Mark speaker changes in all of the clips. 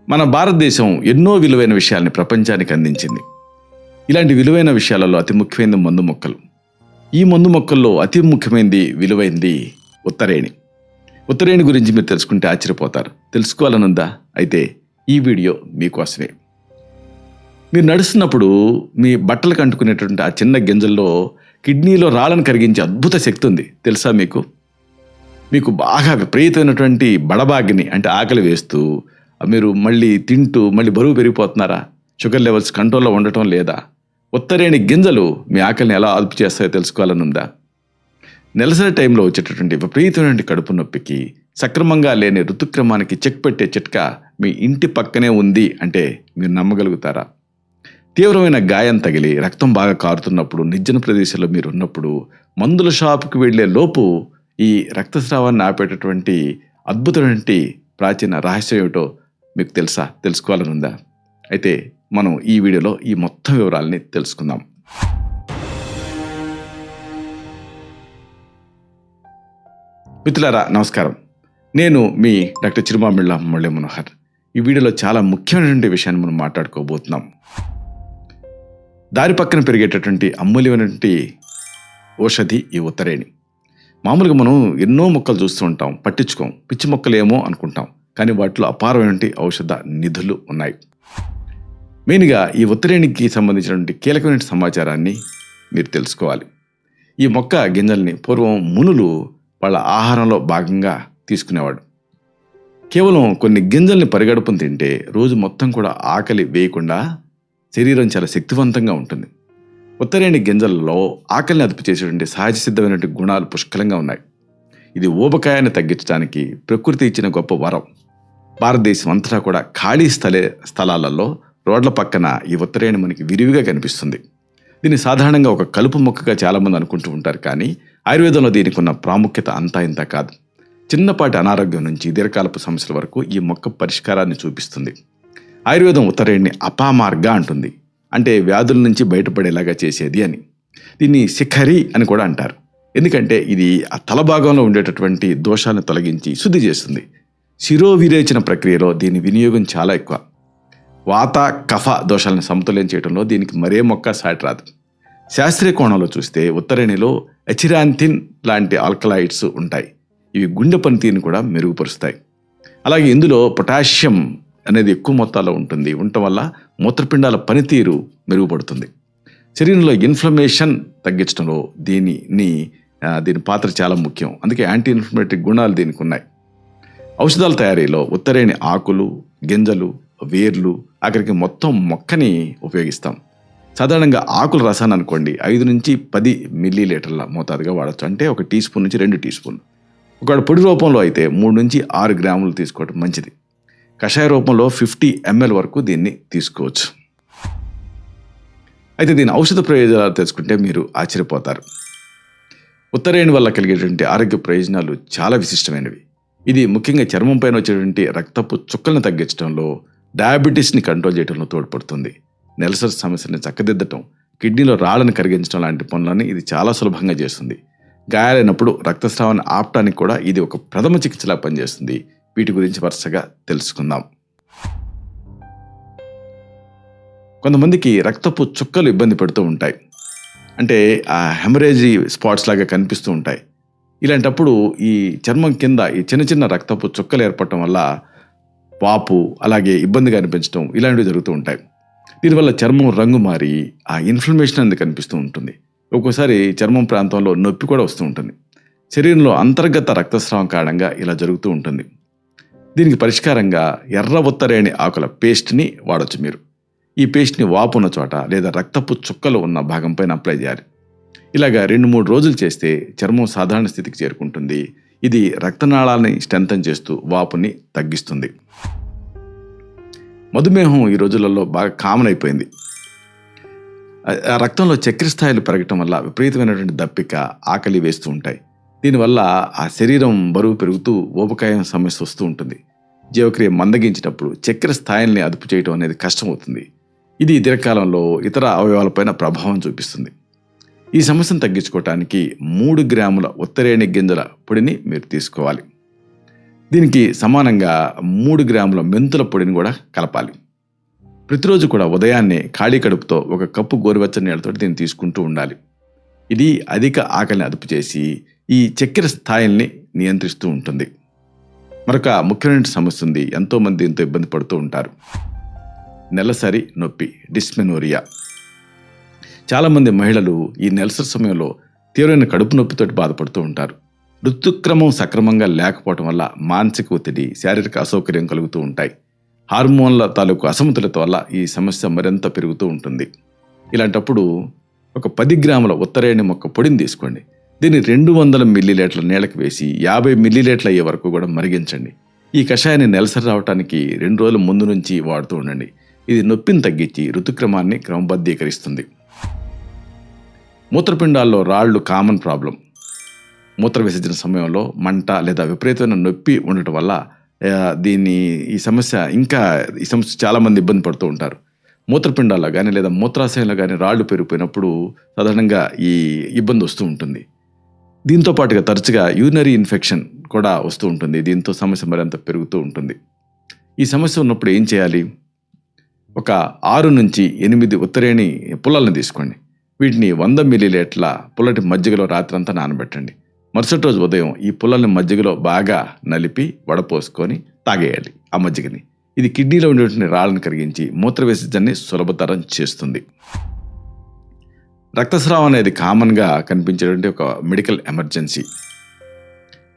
Speaker 1: మన భారతదేశం ఎన్నో విలువైన విషయాల్ని ప్రపంచానికి అందించింది. ఇలాంటి విలువైన విషయాలలో అతి ముఖ్యమైనది మందు మొక్కలు. ఈ మందు మొక్కల్లో అతి ముఖ్యమైనది విలువైనది ఉత్తరేణి. ఉత్తరేణి గురించి మీరు తెలుసుకుంటే ఆశ్చర్యపోతారు. తెలుసుకోవాలనుందా? అయితే ఈ వీడియో మీకోసమే. మీరు నడుస్తున్నప్పుడు మీ బట్టలకు అంటుకునేటువంటి ఆ చిన్న గింజల్లో కిడ్నీలో రాళ్ళను కరిగించే అద్భుత శక్తి ఉంది. తెలుసా మీకు? మీకు బాగా విపరీతమైనటువంటి బడబాగిని అంటే ఆకలి వేస్తూ మీరు మళ్ళీ తింటూ మళ్ళీ బరువు పెరిగిపోతున్నారా? షుగర్ లెవెల్స్ కంట్రోల్లో ఉండటం లేదా? ఉత్తరేణి గింజలు మీ ఆకలిని ఎలా అదుపు చేస్తాయో తెలుసుకోవాలనుందా? నెలసరి టైంలో వచ్చేటటువంటి విపరీతమైన కడుపు నొప్పికి సక్రమంగా లేని ఋతుక్రమానికి చెక్ పెట్టే చిట్కా మీ ఇంటి పక్కనే ఉంది అంటే మీరు నమ్మగలుగుతారా? తీవ్రమైన గాయం తగిలి రక్తం బాగా కారుతున్నప్పుడు, నిర్జన ప్రదేశంలో మీరు ఉన్నప్పుడు, మందుల షాపుకి వెళ్లే లోపు ఈ రక్తస్రావాన్ని ఆపేటటువంటి అద్భుతమైన ప్రాచీన రహస్యం ఏమిటో మీకు తెలుసా? తెలుసుకోవాలనుందా? అయితే మనం ఈ వీడియోలో ఈ మొత్తం వివరాలని తెలుసుకుందాం. మిత్రులారా నమస్కారం. నేను మీ డాక్టర్ చిరుమామిళ్ళ మురళీ మనోహర్. ఈ వీడియోలో చాలా ముఖ్యమైనటువంటి విషయాన్ని మనం మాట్లాడుకోబోతున్నాం. దారి పక్కన పెరిగేటటువంటి అమూల్యమైనటువంటి ఔషధి ఈ ఉత్తరేణి. మామూలుగా మనం ఎన్నో మొక్కలు చూస్తూ ఉంటాం, పట్టించుకోం, పిచ్చి మొక్కలేమో అనుకుంటాం. కానీ వాటిలో అపారమైనటువంటి ఔషధ నిధులు ఉన్నాయి. మెయిన్గా ఈ ఉత్తరేణికి సంబంధించినటువంటి కీలకమైన సమాచారాన్ని మీరు తెలుసుకోవాలి. ఈ మొక్క గింజల్ని పూర్వం మునులు వాళ్ళ ఆహారంలో భాగంగా తీసుకునేవాడు. కేవలం కొన్ని గింజల్ని పరిగడుపును తింటే రోజు మొత్తం కూడా ఆకలి వేయకుండా శరీరం చాలా శక్తివంతంగా ఉంటుంది. ఉత్తరేణి గింజలలో ఆకలిని అదుపు చేసేటువంటి సహజ సిద్ధమైనటువంటి గుణాలు పుష్కలంగా ఉన్నాయి. ఇది ఊబకాయాన్ని తగ్గించడానికి ప్రకృతి ఇచ్చిన గొప్ప వరం. భారతదేశం అంతటా కూడా ఖాళీ స్థలాలలో రోడ్ల పక్కన ఈ ఉత్తరేణి మనకి విరివిగా కనిపిస్తుంది. దీన్ని సాధారణంగా ఒక కలుపు మొక్కగా చాలామంది అనుకుంటూ ఉంటారు. కానీ ఆయుర్వేదంలో దీనికి ఉన్న ప్రాముఖ్యత అంతా ఇంత కాదు. చిన్నపాటి అనారోగ్యం నుంచి దీర్ఘకాలపు సమస్యల వరకు ఈ మొక్క పరిష్కారాన్ని చూపిస్తుంది. ఆయుర్వేదం ఉత్తరేణిని అపామార్గ అంటుంది. అంటే వ్యాధుల నుంచి బయటపడేలాగా చేసేది అని. దీన్ని శిఖరి అని కూడా అంటారు. ఎందుకంటే ఇది ఆ తల భాగంలో ఉండేటటువంటి దోషాలను తొలగించి శుద్ధి చేస్తుంది. శిరోవిరేచన ప్రక్రియలో దీని వినియోగం చాలా ఎక్కువ. వాత కఫ దోషాలను సమతుల్యం చేయడంలో దీనికి మరే మొక్క సాటి రాదు. శాస్త్రీయ కోణంలో చూస్తే ఉత్తరేణిలో ఎచిరాంతిన్ లాంటి ఆల్కలాయిడ్స్ ఉంటాయి. ఇవి గుండె పనితీరుని కూడా మెరుగుపరుస్తాయి. అలాగే ఇందులో పొటాషియం అనేది ఎక్కువ మొత్తాల్లో ఉండటం వల్ల మూత్రపిండాల పనితీరు మెరుగుపడుతుంది. శరీరంలో ఇన్ఫ్లమేషన్ తగ్గించడంలో దీని పాత్ర చాలా ముఖ్యం. అందుకే యాంటీ ఇన్ఫ్లమేటరీ గుణాలు దీనికి ఉన్నాయి. ఔషధాల తయారీలో ఉత్తరేణి ఆకులు, గింజలు, వేర్లు, ఆఖరికి మొత్తం మొక్కని ఉపయోగిస్తాం. సాధారణంగా ఆకుల రసాన్ని అనుకోండి 5 నుంచి 10 మిల్లీలీటర్ల మోతాదుగా వాడచ్చు. అంటే 1 టీ స్పూన్ నుంచి 2 టీ స్పూన్లు. ఒకవేళ పొడి రూపంలో అయితే 3 నుంచి 6 గ్రాములు తీసుకోవడం మంచిది. కషాయ రూపంలో 50 ml వరకు దీన్ని తీసుకోవచ్చు. అయితే దీని ఔషధ ప్రయోజనాలు తెలుసుకుంటే మీరు ఆశ్చర్యపోతారు. ఉత్తరేణి వల్ల కలిగేటువంటి ఆరోగ్య ప్రయోజనాలు చాలా విశిష్టమైనవి. ఇది ముఖ్యంగా చర్మం పైన వచ్చేటువంటి రక్తపు చుక్కలను తగ్గించడంలో, డయాబెటీస్ని కంట్రోల్ చేయడంలో తోడ్పడుతుంది. నెలసరి సమస్యని చక్కదిద్దటం, కిడ్నీలో రాళ్ళను కరిగించడం లాంటి పనులని ఇది చాలా సులభంగా చేస్తుంది. గాయాలైనప్పుడు రక్తస్రావాన్ని ఆపటానికి కూడా ఇది ఒక ప్రథమ చికిత్సలా పనిచేస్తుంది. వీటి గురించి వరుసగా తెలుసుకుందాం. కొంతమందికి రక్తపు చుక్కలు ఇబ్బంది పెడుతూ ఉంటాయి. అంటే ఆ హెమరేజీ స్పాట్స్ లాగా కనిపిస్తూ ఉంటాయి. ఇలాంటప్పుడు ఈ చర్మం కింద ఈ చిన్న చిన్న రక్తపు చుక్కలు ఏర్పడటం వల్ల వాపు, అలాగే ఇబ్బందిగా అనిపించడం ఇలాంటివి జరుగుతూ ఉంటాయి. దీనివల్ల చర్మం రంగు మారి ఆ ఇన్ఫ్లమేషన్ అనేది కనిపిస్తూ ఉంటుంది. ఒక్కోసారి చర్మం ప్రాంతంలో నొప్పి కూడా వస్తూ ఉంటుంది. శరీరంలో అంతర్గత రక్తస్రావం కారణంగా ఇలా జరుగుతూ ఉంటుంది. దీనికి పరిష్కారంగా ఎర్ర ఉత్తరేణి ఆకుల పేస్ట్ని వాడచ్చు మీరు. ఈ పేస్ట్ని వాపు ఉన్న చోట లేదా రక్తపు చుక్కలు ఉన్న భాగం పైన అప్లై చేయాలి. ఇలాగా 2-3 రోజులు చేస్తే చర్మం సాధారణ స్థితికి చేరుకుంటుంది. ఇది రక్తనాళాలని స్ట్రెంథన్ చేస్తూ వాపుని తగ్గిస్తుంది. మధుమేహం ఈ రోజులలో బాగా కామన్ అయిపోయింది. రక్తంలో చక్కెర స్థాయిలు పెరగటం వల్ల విపరీతమైనటువంటి దప్పిక, ఆకలి వేస్తూ ఉంటాయి. దీనివల్ల ఆ శరీరం బరువు పెరుగుతూ ఊబకాయం సమస్య వస్తూ ఉంటుంది. జీవక్రియ మందగించినప్పుడు చక్కెర స్థాయిల్ని అదుపు చేయడం అనేది కష్టమవుతుంది. ఇది దీర్ఘకాలంలో ఇతర అవయవాలపైన ప్రభావం చూపిస్తుంది. ఈ సమస్యను తగ్గించుకోవటానికి 3 గ్రాముల ఉత్తరేణి గింజల పొడిని మీరు తీసుకోవాలి. దీనికి సమానంగా 3 గ్రాముల మెంతుల పొడిని కూడా కలపాలి. ప్రతిరోజు కూడా ఉదయాన్నే ఖాళీ కడుపుతో ఒక కప్పు గోరువెచ్చని నీళ్ళతో దీన్ని తీసుకుంటూ ఉండాలి. ఇది అధిక ఆకలిని అదుపు చేసి ఈ చక్కెర స్థాయిల్ని నియంత్రిస్తూ ఉంటుంది. మరొక ముఖ్యమైన సమస్య ఉంది, ఎంతోమంది దీంతో ఇబ్బంది పడుతూ ఉంటారు. నెలసరి నొప్పి, డిస్మెనోరియా. చాలామంది మహిళలు ఈ నెలసరి సమయంలో తీవ్రమైన కడుపు నొప్పితోటి బాధపడుతూ ఉంటారు. ఋతుక్రమం సక్రమంగా లేకపోవటం వల్ల మానసిక ఒత్తిడి, శారీరక అసౌకర్యం కలుగుతూ ఉంటాయి. హార్మోన్ల తాలూకు అసమతులత వల్ల ఈ సమస్య మరింత పెరుగుతూ ఉంటుంది. ఇలాంటప్పుడు ఒక 10 గ్రాముల ఉత్తరేణి మొక్క పొడిని తీసుకోండి. దీన్ని 200 మిల్లీలీటర్ల నీళ్ళకి వేసి 50 మిల్లీలీటర్ల అయ్యే వరకు కూడా మరిగించండి. ఈ కషాయాన్ని నెలసరి రావడానికి 2 రోజుల ముందు నుంచి వాడుతూ ఉండండి. ఇది నొప్పిని తగ్గించి ఋతుక్రమాన్ని క్రమబద్ధీకరిస్తుంది. మూత్రపిండాల్లో రాళ్ళు కామన్ ప్రాబ్లం. మూత్ర విసర్జన సమయంలో మంట లేదా విపరీతమైన నొప్పి ఉండటం వల్ల ఈ సమస్య చాలామంది ఇబ్బంది పడుతూ ఉంటారు. మూత్రపిండాల్లో కానీ లేదా మూత్రాశయంలో కానీ రాళ్ళు పెరిగిపోయినప్పుడు సాధారణంగా ఈ ఇబ్బంది వస్తూ ఉంటుంది. దీంతో పాటుగా తరచుగా యూరినరీ ఇన్ఫెక్షన్ కూడా వస్తూ ఉంటుంది. దీంతో సమస్య మరింత పెరుగుతూ ఉంటుంది. ఈ సమస్య ఉన్నప్పుడు ఏం చేయాలి? ఒక 6 నుంచి 8 ఉత్తరేణి పుల్లలను తీసుకోండి. వీటిని 100 మిల్లీలీటర్ల పుల్లటి మజ్జిగలో రాత్రంతా నానబెట్టండి. మరుసటి రోజు ఉదయం ఈ పుల్లల్ని మజ్జిగలో బాగా నలిపి వడపోసుకొని తాగేయాలి ఆ మజ్జిగని. ఇది కిడ్నీలో ఉండేటువంటి రాళ్ళను కరిగించి మూత్ర విసర్జనని సులభతరం చేస్తుంది. రక్తస్రావం అనేది కామన్గా కనిపించేటువంటి ఒక మెడికల్ ఎమర్జెన్సీ.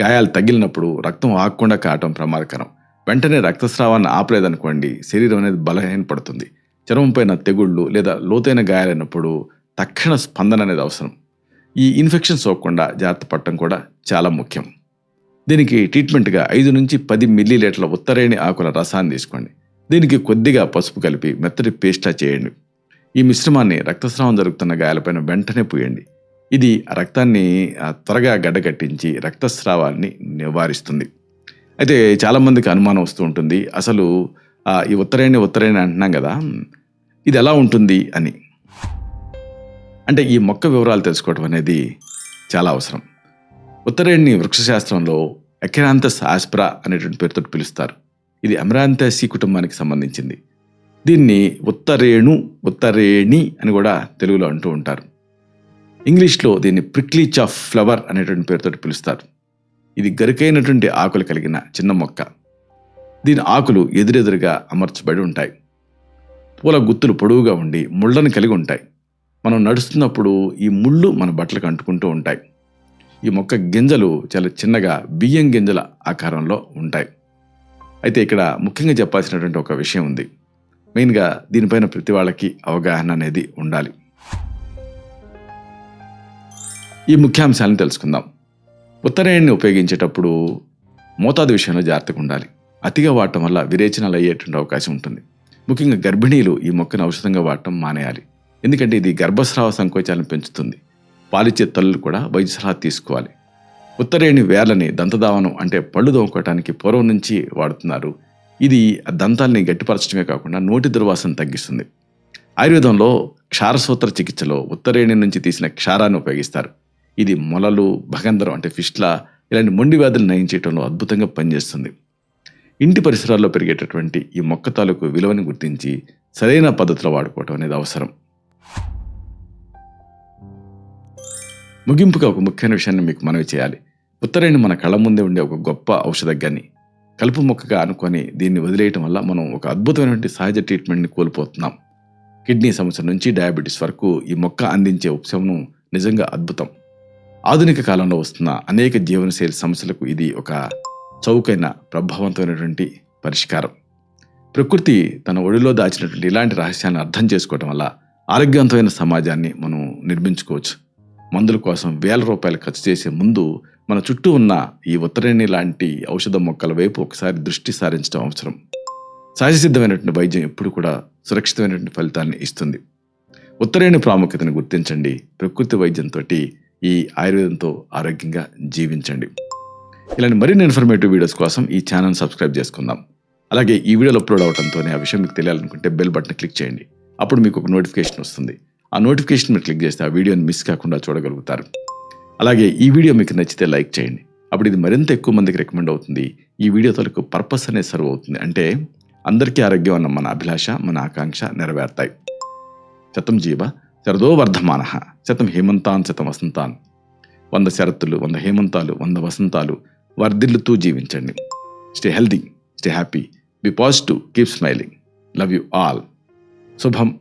Speaker 1: గాయాలు తగిలినప్పుడు రక్తం ఆగకుండా కావటం ప్రమాదకరం. వెంటనే రక్తస్రావాన్ని ఆపలేదనుకోండి, శరీరం అనేది బలహీనపడుతుంది. చర్మం పైన తెగుళ్ళు లేదా లోతైన గాయాలైనప్పుడు తక్షణ స్పందన అనేది అవసరం. ఈ ఇన్ఫెక్షన్ సోకకుండా జాగ్రత్త పడటం కూడా చాలా ముఖ్యం. దీనికి ట్రీట్మెంట్గా 5 నుంచి 10 మిల్లీలీటర్ల ఉత్తరేణి ఆకుల రసాన్ని తీసుకోండి. దీనికి కొద్దిగా పసుపు కలిపి మెత్తటి పేస్ట్లా చేయండి. ఈ మిశ్రమాన్ని రక్తస్రావం జరుగుతున్న గాయాలపైన వెంటనే పూయండి. ఇది రక్తాన్ని త్వరగా గడ్డకట్టించి రక్తస్రావాన్ని నివారిస్తుంది. అయితే చాలామందికి అనుమానం వస్తూ ఉంటుంది, అసలు ఈ ఉత్తరేణి అంటున్నాం కదా, ఇది ఎలా ఉంటుంది అని. అంటే ఈ మొక్క వివరాలు తెలుసుకోవడం అనేది చాలా అవసరం. ఉత్తరేణిని వృక్షశాస్త్రంలో ఎకెరాంథస్ ఆస్పెరా అనేటువంటి పేరుతో పిలుస్తారు. ఇది అమరాంథేసి కుటుంబానికి సంబంధించింది. దీన్ని ఉత్తరేణి అని కూడా తెలుగులో అంటూ ఉంటారు. ఇంగ్లీష్లో దీన్ని ప్రిక్లీ చాఫ్ ఫ్లవర్ అనేటువంటి పేరుతో పిలుస్తారు. ఇది గరికైనటువంటి ఆకులు కలిగిన చిన్న మొక్క. దీని ఆకులు ఎదురెదురుగా అమర్చబడి ఉంటాయి. పూల గుత్తులు పొడవుగా ఉండి ముళ్ళను కలిగి ఉంటాయి. మనం నడుస్తున్నప్పుడు ఈ ముళ్ళు మన బట్టలకు అంటుకుంటూ ఉంటాయి. ఈ మొక్క గింజలు చాలా చిన్నగా బియ్యం గింజల ఆకారంలో ఉంటాయి. అయితే ఇక్కడ ముఖ్యంగా చెప్పాల్సినటువంటి ఒక విషయం ఉంది. మెయిన్గా దీనిపైన ప్రతి వాళ్ళకి అవగాహన అనేది ఉండాలి. ఈ ముఖ్యాంశాలను తెలుసుకుందాం. ఉత్తరేణిని ఉపయోగించేటప్పుడు మోతాదు విషయంలో జాగ్రత్తగా ఉండాలి. అతిగా వాడటం వల్ల విరేచనాలు అయ్యేటువంటి అవకాశం ఉంటుంది. ముఖ్యంగా గర్భిణీలు ఈ మొక్కను ఔషధంగా వాడటం మానేయాలి. ఎందుకంటే ఇది గర్భస్రావ సంకోచాలను పెంచుతుంది. పాలిచ్చే తల్లులు కూడా వైద్య సలహా తీసుకోవాలి. ఉత్తరేణి వేర్లని దంతధావనం అంటే పళ్ళు దోముకోవటానికి పూర్వం నుంచి వాడుతున్నారు. ఇది దంతాల్ని గట్టిపరచడమే కాకుండా నోటి దుర్వాసన తగ్గిస్తుంది. ఆయుర్వేదంలో క్షారసూత్ర చికిత్సలో ఉత్తరేణి నుంచి తీసిన క్షారాన్ని ఉపయోగిస్తారు. ఇది మొలలు, భగంధరం అంటే ఫిస్ట్లా ఇలాంటి మొండి వ్యాధులు నయం చేయడంలో అద్భుతంగా పనిచేస్తుంది. ఇంటి పరిసరాల్లో పెరిగేటటువంటి ఈ మొక్క తాలూకు విలువని గుర్తించి సరైన పద్ధతిలో వాడుకోవటం అనేది అవసరం. ముగింపుగా ఒక ముఖ్యమైన విషయాన్ని మీకు మనవి చేయాలి. ఉత్తరేణి మన కళ్ళ ముందే ఉండే ఒక గొప్ప ఔషధగాన్ని కలుపు మొక్కగా అనుకొని దీన్ని వదిలేయటం వల్ల మనం ఒక అద్భుతమైనటువంటి సహజ ట్రీట్మెంట్ని కోల్పోతున్నాం. కిడ్నీ సమస్య నుంచి డయాబెటీస్ వరకు ఈ మొక్క అందించే ఉపశమనం నిజంగా అద్భుతం. ఆధునిక కాలంలో వస్తున్న అనేక జీవనశైలి సమస్యలకు ఇది ఒక చౌకైన ప్రభావవంతమైనటువంటి పరిష్కారం. ప్రకృతి తన ఒడిలో దాచినటువంటి ఇలాంటి రహస్యాన్ని అర్థం చేసుకోవడం వల్ల ఆరోగ్యవంతమైన సమాజాన్ని మనం నిర్మించుకోవచ్చు. మందుల కోసం వేల రూపాయలు ఖర్చు చేసే ముందు మన చుట్టూ ఉన్న ఈ ఉత్తరేణి లాంటి ఔషధ మొక్కల వైపు ఒకసారి దృష్టి సారించడం అవసరం. సహజసిద్ధమైనటువంటి వైద్యం ఎప్పుడు కూడా సురక్షితమైనటువంటి ఫలితాన్ని ఇస్తుంది. ఉత్తరేణి ప్రాముఖ్యతను గుర్తించండి. ప్రకృతి వైద్యంతో ఈ ఆయుర్వేదంతో ఆరోగ్యంగా జీవించండి. ఇలాంటి మరిన్ని ఇన్ఫర్మేటివ్ వీడియోస్ కోసం ఈ ఛానల్ సబ్స్క్రైబ్ చేసుకుందాం. అలాగే ఈ వీడియోలు అప్లోడ్ అవడంతోనే ఆ విషయం మీకు తెలియాలనుకుంటే బెల్ బటన్ క్లిక్ చేయండి. అప్పుడు మీకు ఒక నోటిఫికేషన్ వస్తుంది. ఆ నోటిఫికేషన్ మీరు క్లిక్ చేస్తే ఆ వీడియోని మిస్ కాకుండా చూడగలుగుతారు. అలాగే ఈ వీడియో మీకు నచ్చితే లైక్ చేయండి. అప్పుడు ఇది మరింత ఎక్కువ మందికి రికమెండ్ అవుతుంది. ఈ వీడియో తలకు పర్పస్ అనేది సర్వ్ అవుతుంది. అంటే అందరికీ ఆరోగ్యం అన్న మన అభిలాష, మన ఆకాంక్ష నెరవేరుతాయి. శతం జీవ శరదో వర్ధమానః, శతం హేమంతాన్ శతం వసంతాన్. 100 శరత్తులు, 100 హేమంతాలు, 100 వసంతాలు వర్ధిల్లుతూ జీవించండి. Stay healthy, stay happy, be positive, keep smiling. Love you all. శుభం.